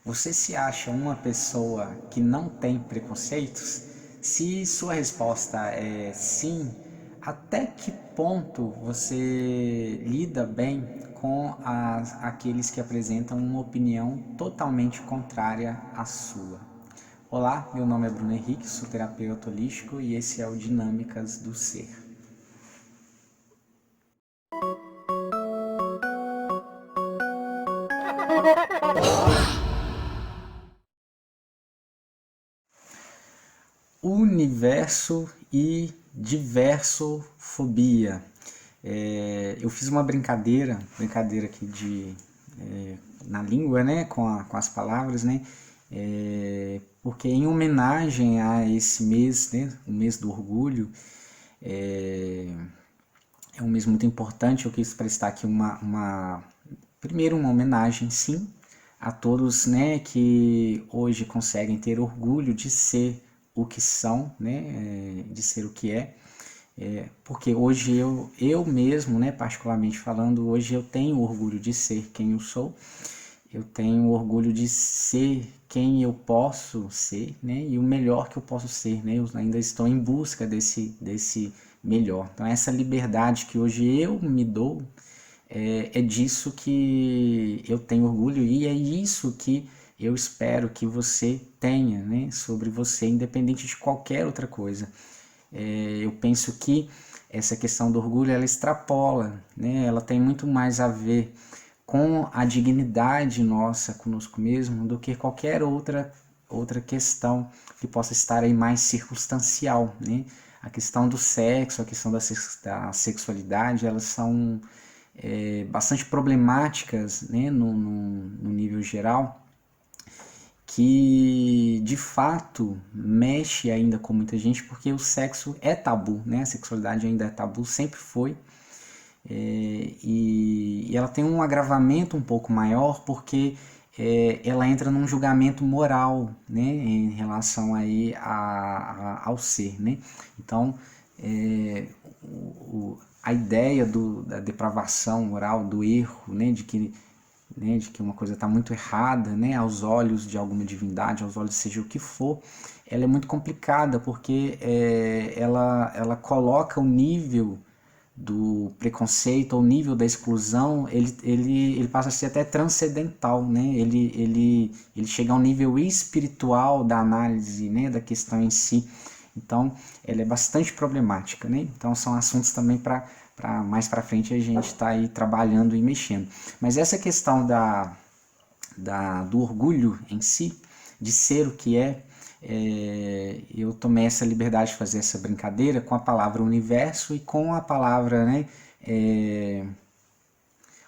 Você se acha uma pessoa que não tem preconceitos? Se sua resposta é sim, até que ponto você lida bem com aqueles que apresentam uma opinião totalmente contrária à sua? Olá, meu nome é Bruno Henrique, sou terapeuta holístico e esse é o Dinâmicas do Ser. Universo e diversofobia. Eu fiz uma brincadeira aqui na língua, né, com as palavras, né, porque em homenagem a esse mês, né, o mês do orgulho, é um mês muito importante. Eu quis prestar aqui primeiro uma homenagem, sim, a todos, né, que hoje conseguem ter orgulho de ser o que são, né, de ser o que porque hoje eu mesmo, né, particularmente falando, hoje eu tenho orgulho de ser quem eu sou, eu tenho orgulho de ser quem eu posso ser, né, e o melhor que eu posso ser, né, eu ainda estou em busca desse melhor. Então essa liberdade que hoje eu me dou, é disso que eu tenho orgulho e é isso que eu espero que você tenha, né, sobre você, independente de qualquer outra coisa. Eu penso que essa questão do orgulho ela extrapola, né, ela tem muito mais a ver com a dignidade nossa conosco mesmo do que qualquer outra questão que possa estar aí mais circunstancial, né? A questão do sexo, a questão da sexualidade, elas são bastante problemáticas, né, no nível geral, que de fato mexe ainda com muita gente, porque o sexo é tabu, né? A sexualidade ainda é tabu, sempre foi. E ela tem um agravamento um pouco maior porque ela entra num julgamento moral, né, em relação aí ao ser, né? Então, a ideia da depravação moral, do erro, de que uma coisa está muito errada, né, aos olhos de alguma divindade, aos olhos seja o que for, ela é muito complicada porque ela coloca o nível do preconceito ou nível da exclusão, ele passa a ser até transcendental, né? Ele chega a um nível espiritual da análise, né, da questão em si. Então, ela é bastante problemática, né? Então, são assuntos também para mais para frente a gente está aí trabalhando e mexendo. Mas essa questão do orgulho em si, de ser o que eu tomei essa liberdade de fazer essa brincadeira com a palavra universo e com a palavra, né,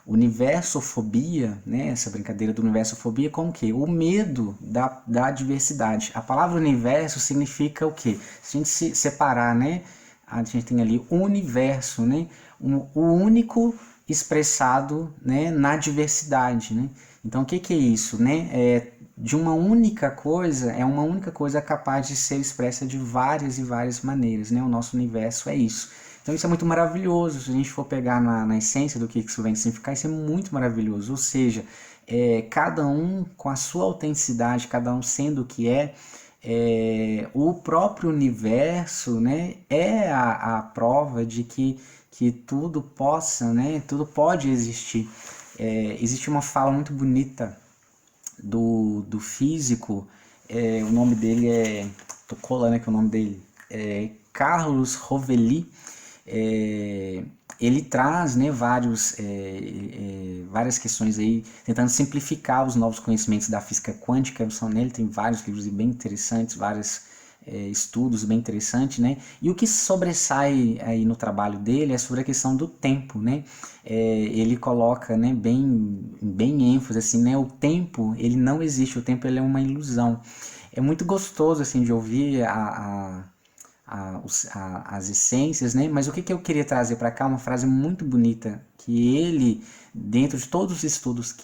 universofobia, né, essa brincadeira do universofobia com o quê? O medo da diversidade. A palavra universo significa o quê? Se a gente se separar, né, a gente tem ali o universo, né, o único expressado, né, na diversidade, né? Então o que é isso, né? De uma única coisa, é uma única coisa capaz de ser expressa de várias e várias maneiras, né? O nosso universo é isso. Então isso é muito maravilhoso, se a gente for pegar na essência do que isso vem significar, isso é muito maravilhoso, ou seja, cada um com a sua autenticidade, cada um sendo o que o próprio universo, né, é a prova de que tudo possa, né, tudo pode existir. Existe uma fala muito bonita do físico, o nome dele tô colando aqui o nome dele, Carlos Rovelli. Ele traz, né, várias questões aí, tentando simplificar os novos conhecimentos da física quântica. Ele tem vários livros bem interessantes, vários estudos bem interessantes, né? E o que sobressai aí no trabalho dele é sobre a questão do tempo, né? Ele coloca, né, bem ênfase assim, né? O tempo, ele não existe, o tempo ele é uma ilusão. É muito gostoso assim de ouvir as essências, né? Mas o que eu queria trazer para cá, uma frase muito bonita, que ele, dentro de todos os estudos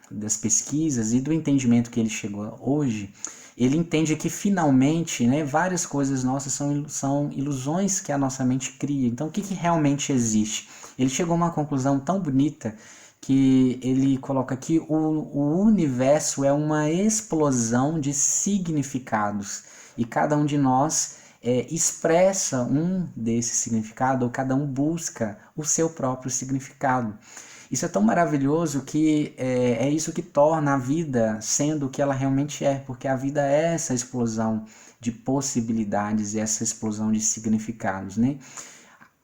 das pesquisas e do entendimento que ele chegou hoje, ele entende que finalmente, né, várias coisas nossas são ilusões que a nossa mente cria. Então, o que realmente existe? Ele chegou a uma conclusão tão bonita que ele coloca aqui, o universo é uma explosão de significados e cada um de nós expressa um desses significados, ou cada um busca o seu próprio significado. Isso é tão maravilhoso que é isso que torna a vida sendo o que ela realmente é, porque a vida é essa explosão de possibilidades, essa explosão de significados, né?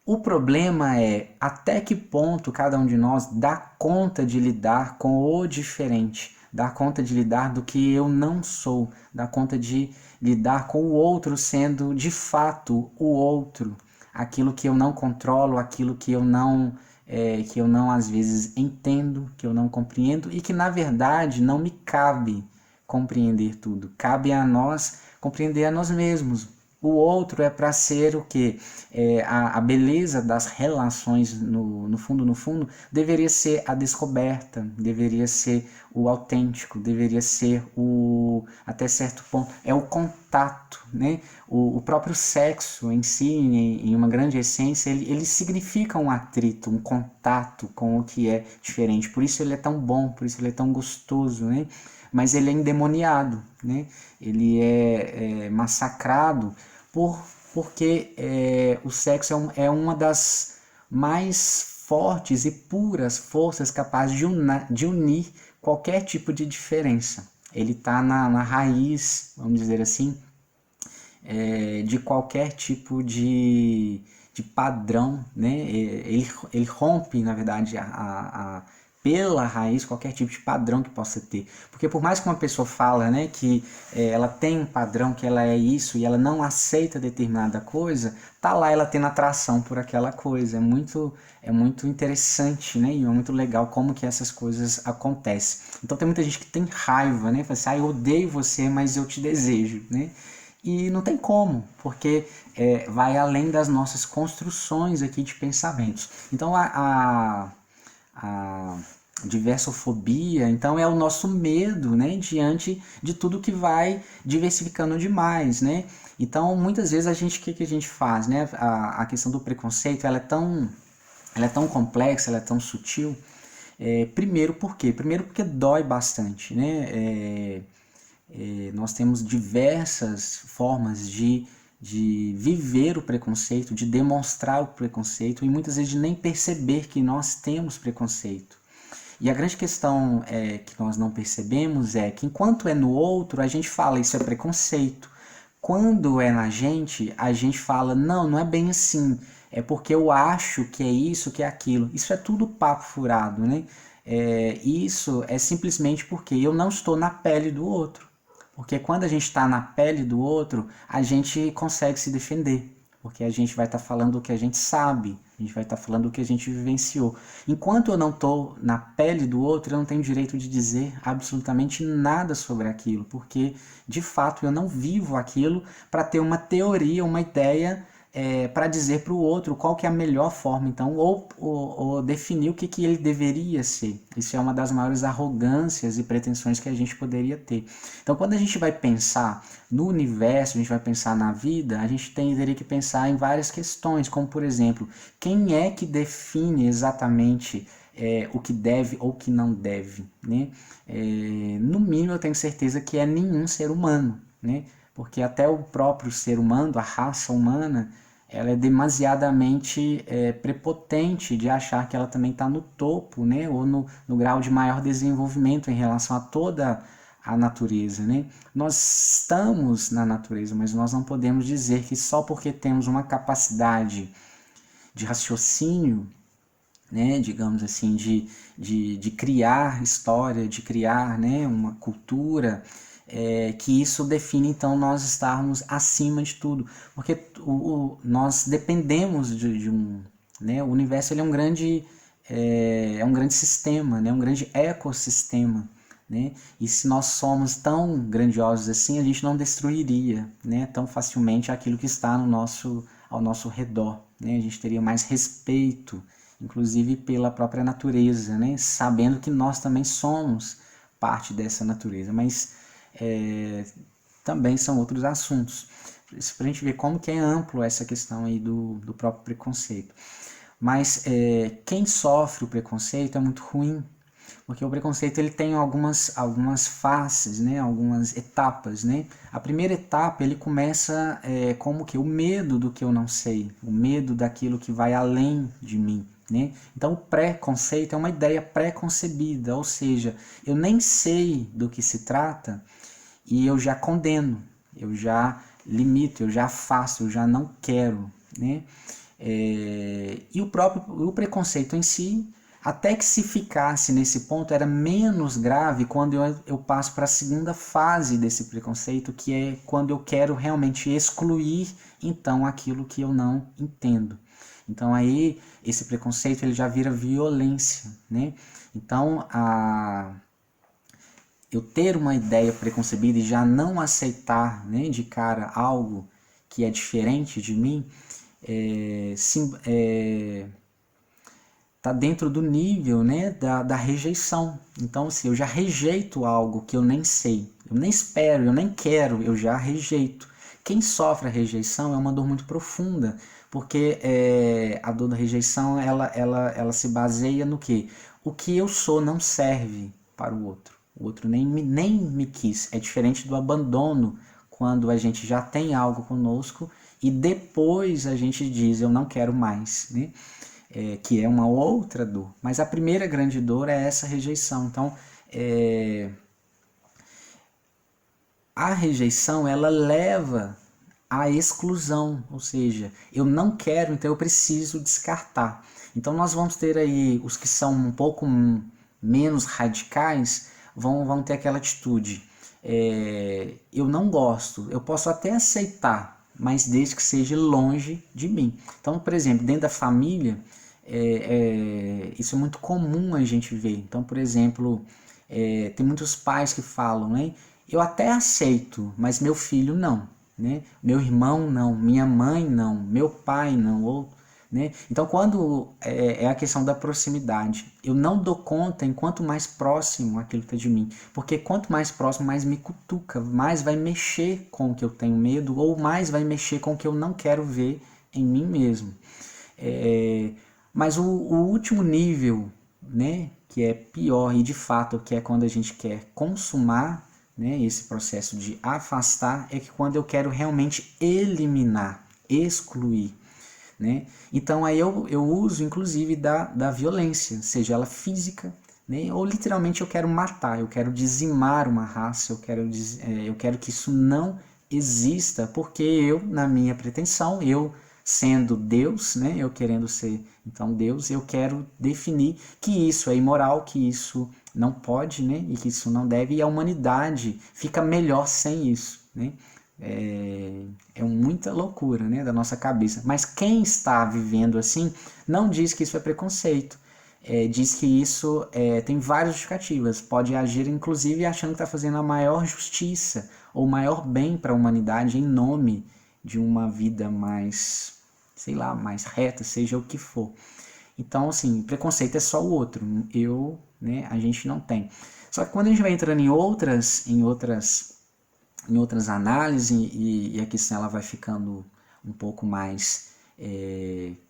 O problema é até que ponto cada um de nós dá conta de lidar com o diferente, dá conta de lidar do que eu não sou, dá conta de lidar com o outro sendo de fato o outro, aquilo que eu não controlo, aquilo que eu não às vezes entendo, que eu não compreendo e que na verdade não me cabe compreender tudo. Cabe a nós compreender a nós mesmos. O outro é para ser o que? A beleza das relações, no fundo, deveria ser a descoberta, deveria ser o autêntico, deveria ser até certo ponto, é o contato, né? O próprio sexo em si, em uma grande essência, ele significa um atrito, um contato com o que é diferente. Por isso ele é tão bom, por isso ele é tão gostoso, né? Mas ele é endemoniado, né? Ele é massacrado porque o sexo é uma das mais fortes e puras forças capazes de unir qualquer tipo de diferença. Ele está na raiz, vamos dizer assim, de qualquer tipo de padrão, né? Ele rompe, na verdade, pela raiz qualquer tipo de padrão que possa ter. Porque por mais que uma pessoa fala, né, que ela tem um padrão, que ela é isso e ela não aceita determinada coisa, tá lá ela tendo atração por aquela coisa. É muito interessante, né? E é muito legal como que essas coisas acontecem. Então tem muita gente que tem raiva, né? Fala assim, eu odeio você, mas eu te desejo, né? E não tem como, porque vai além das nossas construções aqui de pensamentos. Então a diversofobia, então é o nosso medo, né, diante de tudo que vai diversificando demais, né? Então muitas vezes o que a gente faz, né? A questão do preconceito, ela é tão complexa, ela é tão sutil. Primeiro por quê? Primeiro porque dói bastante, né? Nós temos diversas formas de viver o preconceito, de demonstrar o preconceito e muitas vezes de nem perceber que nós temos preconceito. E a grande questão que nós não percebemos é que enquanto é no outro, a gente fala isso é preconceito. Quando é na gente, a gente fala não, não é bem assim. É porque eu acho que é isso, que é aquilo. Isso é tudo papo furado, né? Isso é simplesmente porque eu não estou na pele do outro. Porque quando a gente está na pele do outro, a gente consegue se defender. Porque a gente vai estar falando o que a gente sabe, a gente vai estar falando o que a gente vivenciou. Enquanto eu não estou na pele do outro, eu não tenho direito de dizer absolutamente nada sobre aquilo, porque de fato eu não vivo aquilo para ter uma teoria, uma ideia para dizer para o outro qual que é a melhor forma, então, ou definir o que ele deveria ser. Isso é uma das maiores arrogâncias e pretensões que a gente poderia ter. Então, quando a gente vai pensar no universo, a gente vai pensar na vida, a gente teria que pensar em várias questões, como, por exemplo, quem é que define exatamente o que deve ou o que não deve, né? No mínimo, eu tenho certeza que é nenhum ser humano, né? Porque até o próprio ser humano, a raça humana, ela é demasiadamente prepotente de achar que ela também está no topo, né? Ou no grau de maior desenvolvimento em relação a toda a natureza, né? Nós estamos na natureza, mas nós não podemos dizer que só porque temos uma capacidade de raciocínio, né, digamos assim, de criar história, de criar, né, uma cultura, que isso define então nós estarmos acima de tudo, porque nós dependemos de um, né, o universo ele é um grande sistema, né, um grande ecossistema, né, e se nós somos tão grandiosos assim, a gente não destruiria, né, tão facilmente aquilo que está ao nosso redor, né, a gente teria mais respeito, inclusive pela própria natureza, né? Sabendo que nós também somos parte dessa natureza, mas também são outros assuntos. Isso para a gente ver como que é amplo essa questão aí do próprio preconceito. Mas quem sofre o preconceito é muito ruim, porque o preconceito ele tem algumas faces, né? Algumas etapas, né? A primeira etapa ele começa como que o medo do que eu não sei, o medo daquilo que vai além de mim, né? Então o preconceito é uma ideia pré-concebida, ou seja, eu nem sei do que se trata e eu já condeno, eu já limito, eu já afasto, eu já não quero, né? E o preconceito em si, até que se ficasse nesse ponto, era menos grave quando eu passo para a segunda fase desse preconceito, que é quando eu quero realmente excluir, então, aquilo que eu não entendo. Então aí, esse preconceito ele já vira violência, né? Então, eu ter uma ideia preconcebida e já não aceitar, né, de cara algo que é diferente de mim, tá dentro do nível, né, da rejeição. Então, se eu já rejeito algo que eu nem sei, eu nem espero, eu nem quero, eu já rejeito. Quem sofre a rejeição é uma dor muito profunda, porque a dor da rejeição ela se baseia no que? O que eu sou não serve para o outro. O outro nem me quis. É diferente do abandono, quando a gente já tem algo conosco e depois a gente diz eu não quero mais, né? Que é uma outra dor. Mas a primeira grande dor é essa rejeição. Então, a rejeição ela leva à exclusão, ou seja, eu não quero, então eu preciso descartar. Então nós vamos ter aí os que são um pouco menos radicais, vão ter aquela atitude. Eu não gosto, eu posso até aceitar, mas desde que seja longe de mim. Então, por exemplo, dentro da família, isso é muito comum a gente ver. Então, por exemplo, tem muitos pais que falam, né? Eu até aceito, mas meu filho não, né? Meu irmão não, minha mãe não, meu pai não, ou, né? Então, quando é a questão da proximidade, eu não dou conta enquanto mais próximo aquilo está de mim, porque quanto mais próximo, mais me cutuca, mais vai mexer com o que eu tenho medo, ou mais vai mexer com o que eu não quero ver em mim mesmo. Mas o último nível, né, que é pior e de fato que é quando a gente quer consumar, né, esse processo de afastar, é que quando eu quero realmente eliminar, excluir, né? Então aí eu uso inclusive da violência, seja ela física, né, ou literalmente eu quero matar, eu quero dizimar uma raça, eu quero que isso não exista, porque eu, na minha pretensão, eu sendo Deus, né, eu querendo ser então Deus, eu quero definir que isso é imoral, que isso não pode, né, e que isso não deve, e a humanidade fica melhor sem isso, né? Muita loucura, né, da nossa cabeça. Mas quem está vivendo assim não diz que isso é preconceito. Diz que isso tem várias justificativas. Pode agir, inclusive, achando que está fazendo a maior justiça ou o maior bem para a humanidade em nome de uma vida mais, sei lá, mais reta, seja o que for. Então, assim, preconceito é só o outro. Né, a gente não tem. Só que quando a gente vai entrando em outras análises e a questão ela vai ficando um pouco mais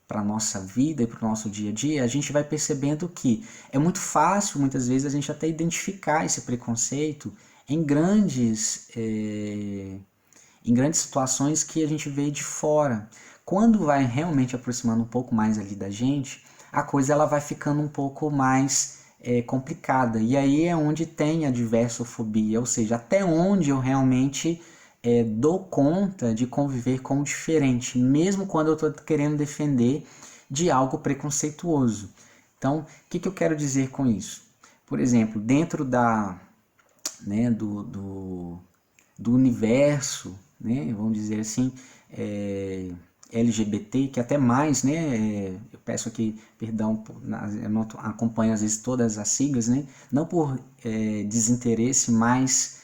para a nossa vida e para o nosso dia a dia, a gente vai percebendo que é muito fácil, muitas vezes, a gente até identificar esse preconceito em grandes situações que a gente vê de fora. Quando vai realmente aproximando um pouco mais ali da gente, a coisa ela vai ficando um pouco mais complicada. E aí é onde tem a diversofobia, ou seja, até onde eu realmente dou conta de conviver com o diferente, mesmo quando eu estou querendo defender de algo preconceituoso. Então, o que eu quero dizer com isso? Por exemplo, dentro né, do universo, né, vamos dizer assim, LGBT, que até mais, né, eu peço aqui perdão, eu não acompanho às vezes todas as siglas, né, não por desinteresse, mas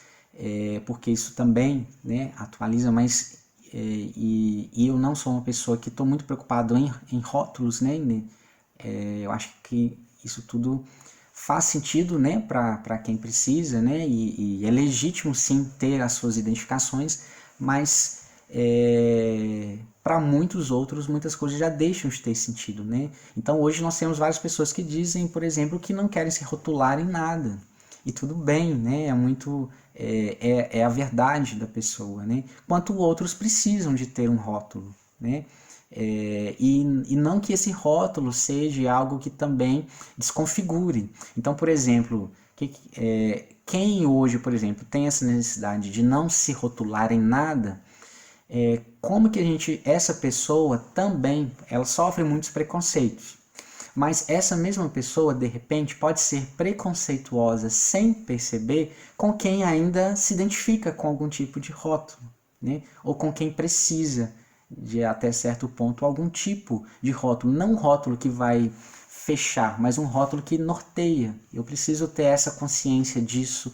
porque isso também, né, atualiza, mas e eu não sou uma pessoa que estou muito preocupado em rótulos, né, eu acho que isso tudo faz sentido, né, para quem precisa, né, e é legítimo sim ter as suas identificações, mas para muitos outros, muitas coisas já deixam de ter sentido, né? Então hoje nós temos várias pessoas que dizem, por exemplo, que não querem se rotular em nada. E tudo bem, né? É a verdade da pessoa, né? Quanto outros precisam de ter um rótulo, né? E não que esse rótulo seja algo que também desconfigure. Então, por exemplo, quem hoje, por exemplo, tem essa necessidade de não se rotular em nada, como que essa pessoa também, ela sofre muitos preconceitos. Mas essa mesma pessoa, de repente, pode ser preconceituosa sem perceber com quem ainda se identifica com algum tipo de rótulo, né? Ou com quem precisa de até certo ponto algum tipo de rótulo. Não um rótulo que vai fechar, mas um rótulo que norteia. Eu preciso ter essa consciência disso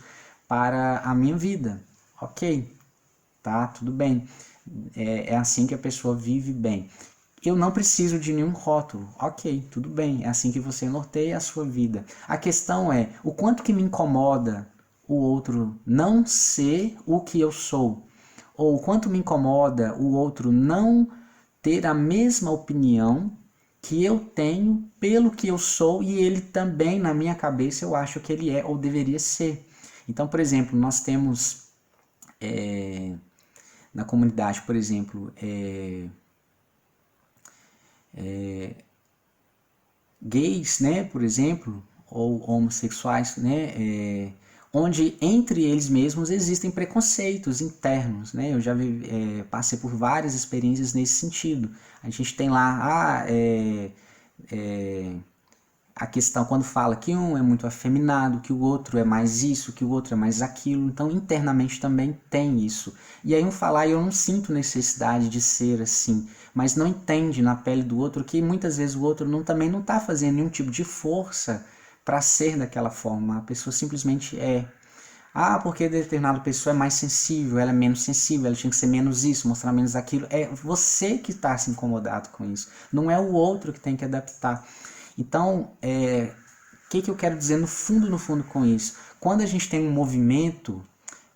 para a minha vida. Ok, tá, tudo bem. É assim que a pessoa vive bem. Eu não preciso de nenhum rótulo. Ok, tudo bem. É assim que você norteia a sua vida. A questão é o quanto que me incomoda o outro não ser o que eu sou. Ou o quanto me incomoda o outro não ter a mesma opinião que eu tenho pelo que eu sou e ele também, na minha cabeça, eu acho que ele é ou deveria ser. Então, por exemplo, nós temos na comunidade, por exemplo, gays, né, por exemplo, ou homossexuais, né, onde entre eles mesmos existem preconceitos internos, né? Eu já passei por várias experiências nesse sentido. A gente tem lá a questão quando fala que um é muito afeminado, que o outro é mais isso, que o outro é mais aquilo. Então, internamente também tem isso. E aí um fala, eu não sinto necessidade de ser assim, mas não entende na pele do outro que muitas vezes o outro também não está fazendo nenhum tipo de força para ser daquela forma. A pessoa simplesmente é. Ah, porque determinada pessoa é mais sensível, ela é menos sensível, ela tinha que ser menos isso, mostrar menos aquilo. É você que está se incomodado com isso, não é o outro que tem que adaptar. Então, o que eu quero dizer no fundo com isso? Quando a gente tem um movimento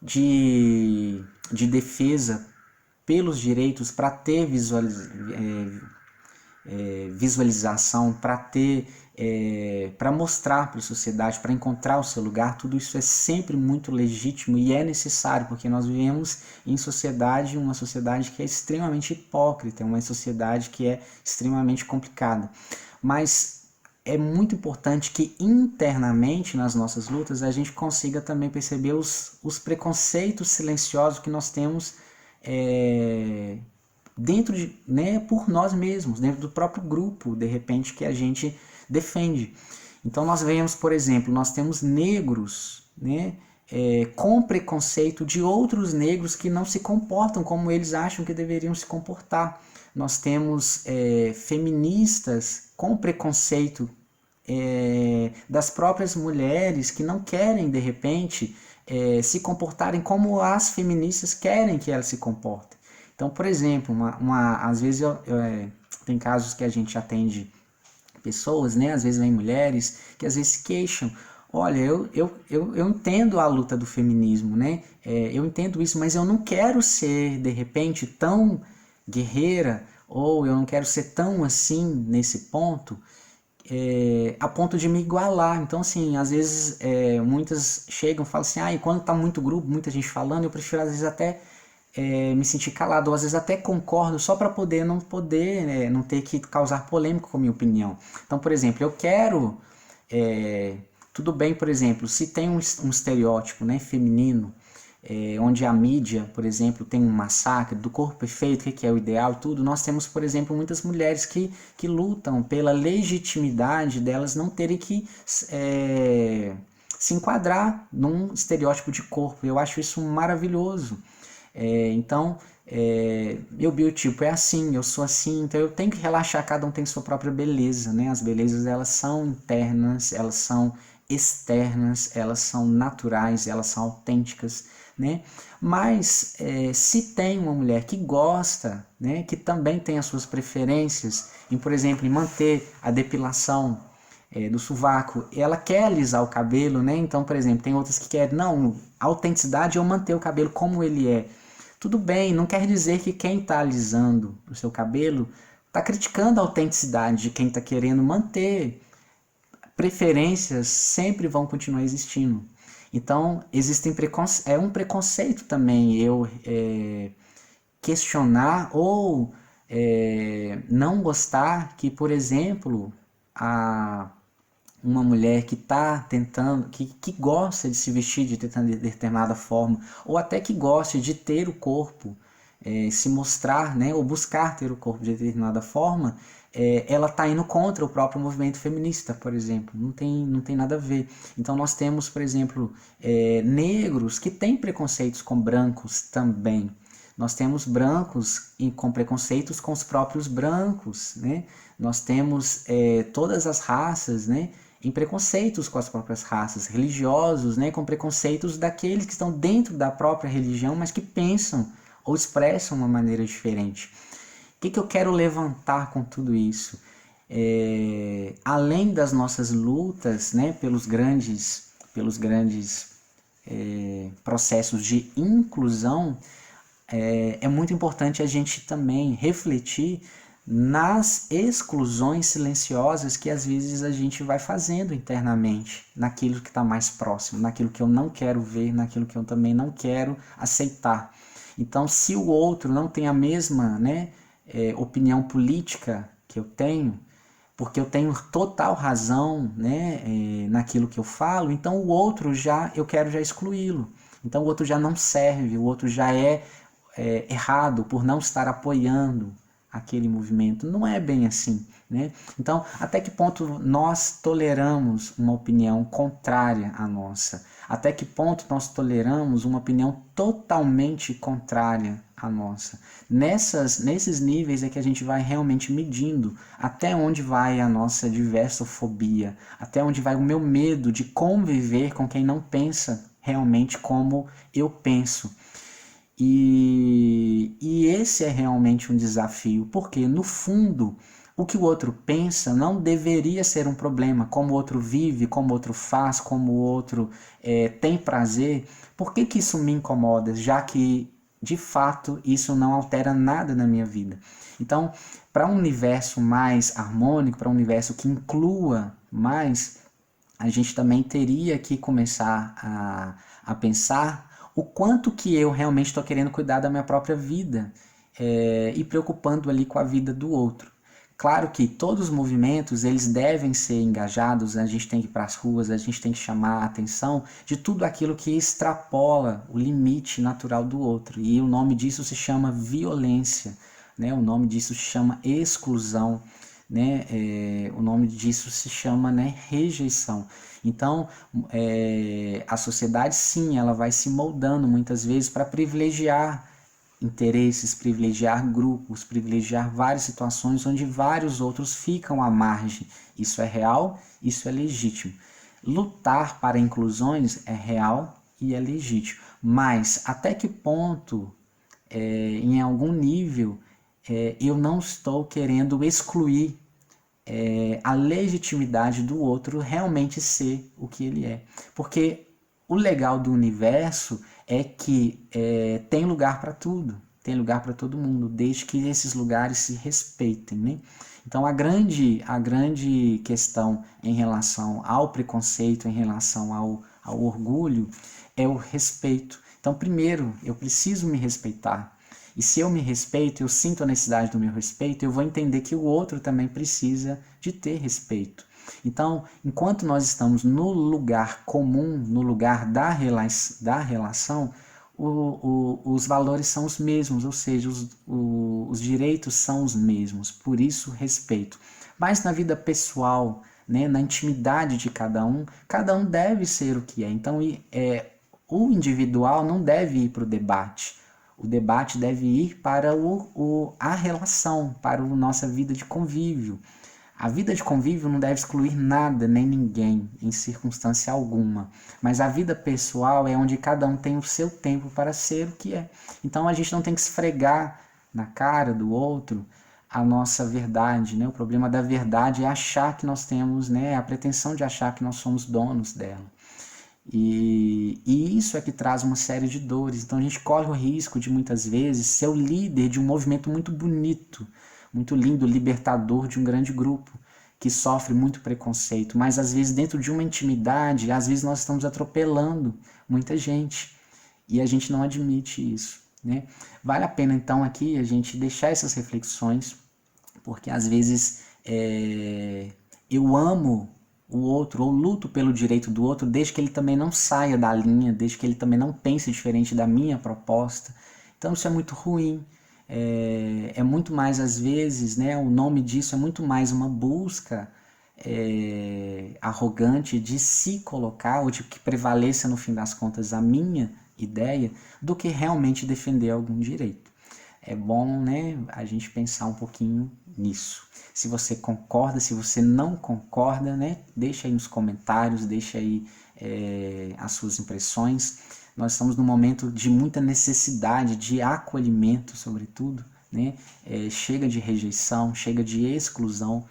de defesa pelos direitos para ter visualização, para mostrar para a sociedade, para encontrar o seu lugar, tudo isso é sempre muito legítimo e é necessário, porque nós vivemos em sociedade, uma sociedade que é extremamente hipócrita, uma sociedade que é extremamente complicada. Mas é muito importante que internamente nas nossas lutas a gente consiga também perceber os preconceitos silenciosos que nós temos dentro de, né, por nós mesmos, dentro do próprio grupo, de repente, que a gente defende. Então nós vemos, por exemplo, nós temos negros, né, com preconceito de outros negros que não se comportam como eles acham que deveriam se comportar. Nós temos feministas com preconceito das próprias mulheres que não querem, de repente, se comportarem como as feministas querem que elas se comportem. Então, por exemplo, às vezes tem casos que a gente atende pessoas, né? Às vezes vem mulheres que às vezes se queixam. Olha, eu entendo a luta do feminismo, né? Eu entendo isso, mas eu não quero ser, de repente, tão guerreira, ou eu não quero ser tão assim nesse ponto, a ponto de me igualar. Então, assim, às vezes muitas chegam e falam assim, e quando tá muito grupo, muita gente falando, eu prefiro às vezes até me sentir calado, ou às vezes até concordo, só para não ter que causar polêmica com a minha opinião. Então, por exemplo, eu quero, tudo bem, por exemplo, se tem um estereótipo, né, feminino, onde a mídia, por exemplo, tem um massacre do corpo perfeito, o que é o ideal e tudo, nós temos, por exemplo, muitas mulheres que lutam pela legitimidade delas não terem que se enquadrar num estereótipo de corpo. Eu acho isso maravilhoso. Então, meu biotipo é assim, eu sou assim, então eu tenho que relaxar, cada um tem sua própria beleza, né? As belezas, elas são internas, elas são externas, elas são naturais, elas são autênticas, né? Mas se tem uma mulher que gosta, né, que também tem as suas preferências, em, por exemplo, em manter a depilação do sovaco, ela quer alisar o cabelo, né? Então, por exemplo, tem outras que querem, não, a autenticidade é eu manter o cabelo como ele é. Tudo bem, não quer dizer que quem está alisando o seu cabelo está criticando a autenticidade de quem está querendo manter. Preferências sempre vão continuar existindo. Então, é um preconceito também eu questionar ou não gostar que, por exemplo, uma mulher que está tentando, que gosta de se vestir de determinada forma, ou até que gosta de ter o corpo, se mostrar, né, ou buscar ter o corpo de determinada forma, ela está indo contra o próprio movimento feminista, por exemplo. Não tem nada a ver. Então nós temos, por exemplo, negros que têm preconceitos com brancos também. Nós temos brancos com preconceitos com os próprios brancos, né? Nós temos todas as raças, né, em preconceitos com as próprias raças, religiosos, né, com preconceitos daqueles que estão dentro da própria religião, mas que pensam ou expressam uma maneira diferente. O que eu quero levantar com tudo isso? Além das nossas lutas, né, pelos grandes processos de inclusão, é muito importante a gente também refletir nas exclusões silenciosas que às vezes a gente vai fazendo internamente, naquilo que está mais próximo, naquilo que eu não quero ver, naquilo que eu também não quero aceitar. Então, se o outro não tem a mesma, né, opinião política que eu tenho, porque eu tenho total razão, né, naquilo que eu falo, então o outro eu quero já excluí-lo. Então o outro já não serve, o outro já é errado por não estar apoiando aquele movimento. Não é bem assim, né? Então, até que ponto nós toleramos uma opinião contrária à nossa? Até que ponto nós toleramos uma opinião totalmente contrária à nossa? Nesses níveis é que a gente vai realmente medindo até onde vai a nossa diversofobia, até onde vai o meu medo de conviver com quem não pensa realmente como eu penso. E esse é realmente um desafio, porque no fundo o que o outro pensa não deveria ser um problema, como o outro vive, como o outro faz, como o outro tem prazer. Por que isso me incomoda, já que de fato isso não altera nada na minha vida? Então, para um universo mais harmônico, para um universo que inclua mais, a gente também teria que começar a pensar o quanto que eu realmente estou querendo cuidar da minha própria vida e preocupando ali com a vida do outro. Claro que todos os movimentos eles devem ser engajados, a gente tem que ir para as ruas, a gente tem que chamar a atenção de tudo aquilo que extrapola o limite natural do outro. E o nome disso se chama violência, né? O nome disso se chama exclusão. Né? O nome disso se chama, né, rejeição. Então, a sociedade, sim, ela vai se moldando muitas vezes para privilegiar interesses, privilegiar grupos, privilegiar várias situações onde vários outros ficam à margem. Isso é real, isso é legítimo. Lutar para inclusões é real e é legítimo. Mas até que ponto, em algum nível, eu não estou querendo excluir a legitimidade do outro realmente ser o que ele é. Porque o legal do universo é que tem lugar para tudo, tem lugar para todo mundo, desde que esses lugares se respeitem, né? Então a grande questão em relação ao preconceito, em relação ao orgulho, é o respeito. Então primeiro eu preciso me respeitar. E se eu me respeito, eu sinto a necessidade do meu respeito, eu vou entender que o outro também precisa de ter respeito. Então, enquanto nós estamos no lugar comum, no lugar da relação, os valores são os mesmos, ou seja, os direitos são os mesmos, por isso respeito. Mas na vida pessoal, né, na intimidade de cada um deve ser o que é. Então, o individual não deve ir para o debate. O debate deve ir para a relação, para a nossa vida de convívio. A vida de convívio não deve excluir nada, nem ninguém, em circunstância alguma. Mas a vida pessoal é onde cada um tem o seu tempo para ser o que é. Então a gente não tem que esfregar na cara do outro a nossa verdade, né? O problema da verdade é achar que nós temos, né, a pretensão de achar que nós somos donos dela. E isso é que traz uma série de dores. Então a gente corre o risco de muitas vezes ser o líder de um movimento muito bonito, muito lindo, libertador de um grande grupo que sofre muito preconceito, mas às vezes dentro de uma intimidade, às vezes nós estamos atropelando muita gente e a gente não admite isso, né? Vale a pena então aqui a gente deixar essas reflexões, porque às vezes eu amo o outro ou luto pelo direito do outro desde que ele também não saia da linha, desde que ele também não pense diferente da minha proposta. Então isso é muito ruim. É muito mais às vezes, né, o nome disso é muito mais uma busca arrogante de se colocar ou de que prevaleça no fim das contas a minha ideia do que realmente defender algum direito. É bom, né, a gente pensar um pouquinho nisso. Se você concorda, se você não concorda, né, deixa aí nos comentários, deixa aí as suas impressões. Nós estamos num momento de muita necessidade de acolhimento, sobretudo, né? Chega de rejeição, chega de exclusão.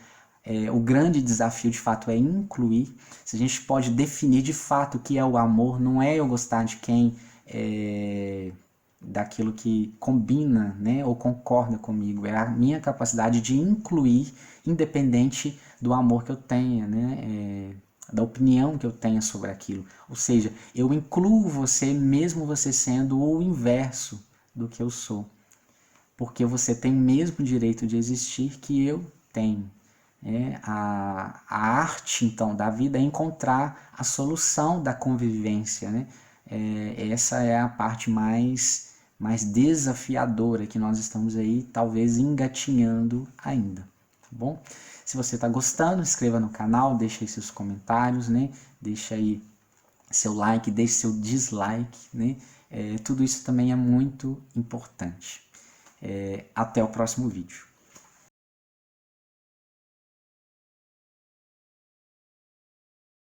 O grande desafio, de fato, é incluir. Se a gente pode definir de fato o que é o amor, não é eu gostar de quem daquilo que combina, né, ou concorda comigo, é a minha capacidade de incluir, independente do amor que eu tenha, né, da opinião que eu tenha sobre aquilo. Ou seja, eu incluo você mesmo você sendo o inverso do que eu sou, porque você tem o mesmo direito de existir que eu tenho. A arte, então, da vida é encontrar a solução da convivência, né? Essa é a parte mais desafiadora que nós estamos aí, talvez engatinhando ainda, tá bom? Se você está gostando, inscreva no canal, deixa aí seus comentários, né? Deixa aí seu like, deixe seu dislike, né? Tudo isso também é muito importante. Até o próximo vídeo.